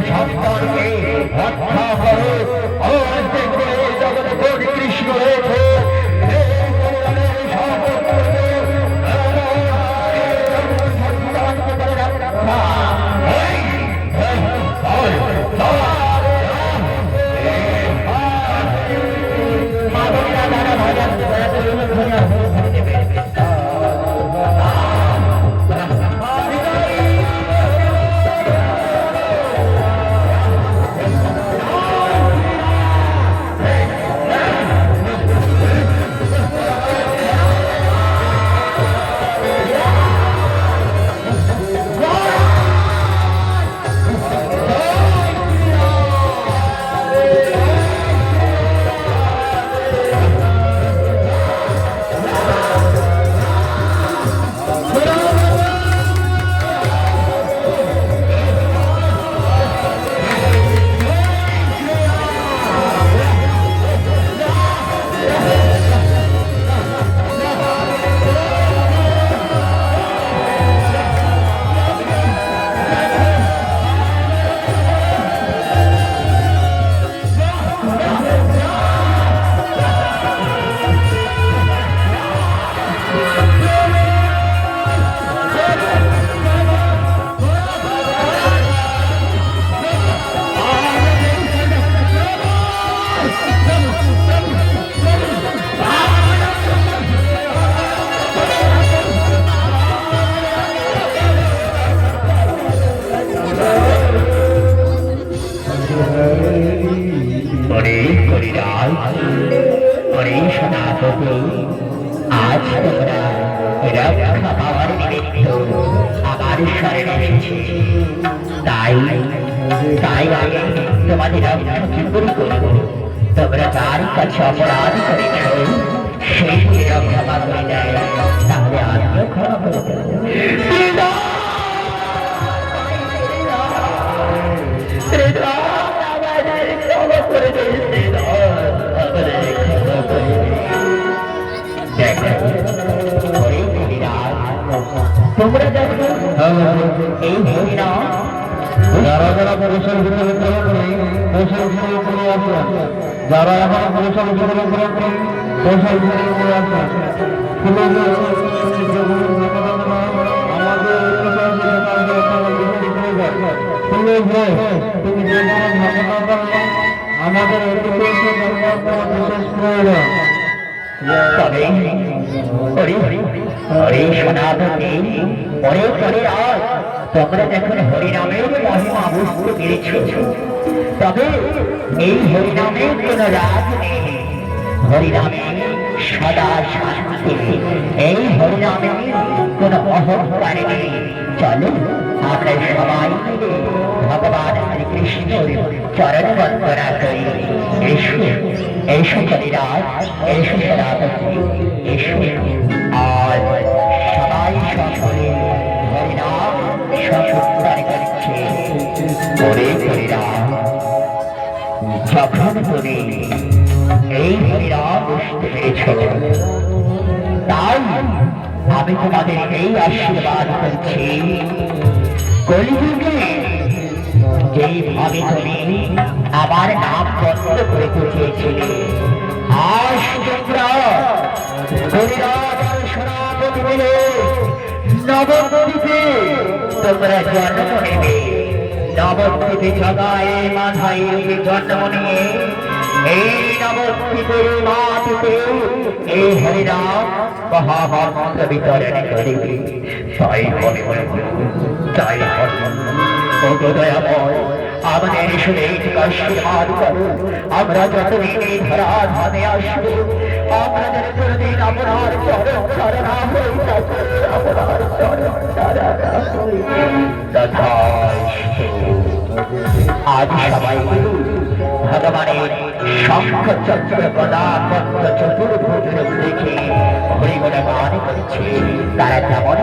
সন্তানকে হত্যা করে জগৎ কৃষ্ণ রয়েছে আজ তোমরা রক্ষা পাওয়ার নিমিত্ত আমার শরণে এসেছে, তাই তাই আমি তোমাদের রক্ষা কি করব? তোমরা যার কাছে অপরাধ করেছ সেই রক্ষা পা করে দেয়, তাহলে আমিও ক্ষমা করে দেব। তোমরা দেখো এই হরিণা যারা যারা পুরুষের ভিতরে গ্রহণ করে পুরুষের ভিতরে উপরে আসে, যারা এখন পুরুষের ভিতরে গ্রহণ করে পুরুষের ভিতরে উপরে আসে, আমাদের বিশেষ প্রয়োজন। তবে হরি সনাতনী পরে পরে আজ তোমরা যখন হরিনামের মহিমা বুঝতে পেরেছ, তবে এই হরিনামের কোন রাগ নেই, হরিনামে সদা শান্তি, এই হরিনামে কোন অহংকার নেই। চলো আমরা সবাই মিলে ভগবান শ্রীকৃষ্ণের চরণ বন্দনা করি। এসো এসো কলিরাজ, এসো সনাতনী, এসো আজ সবাই সকলে হরিনাম সংস্কার করছে। পরে হরিনাম যখন তুমি এই হরিনাম বুঝতে পেরেছ, তাই আমি তোমাদের এই আশীর্বাদ করছি, কলিযুগে যেইভাবে তুমি আমার নাম বন্ধ করতে চেয়েছিলে, আজ তোমরা সনাতন মিলে নবদ্বীপে তোমরা জন্ম নেবে। নবদ্বীপে জগায় মাথায় জন্ম নিয়ে এই নবদ্বীপের মাটিতে এই হরিনাম মহামন্ত্র বিতরণ করিবে। তাই তাই দয়াময় আমাদের শুনে আশীর্বাদ করো। আমরা যতদিন এই ধরা ধামে আসবো, আমরা যেন কোনদিন আপনার চরণ ছাড়া হই, আপনার চরণ ছাড়া হই। তথাস্তু। আজ সবাই ভগবানের শঙ্খ চক্র গদা পদ্ম চতুর্ভুজ দেখে হরিগুণ গান করেছে। তারা যেমন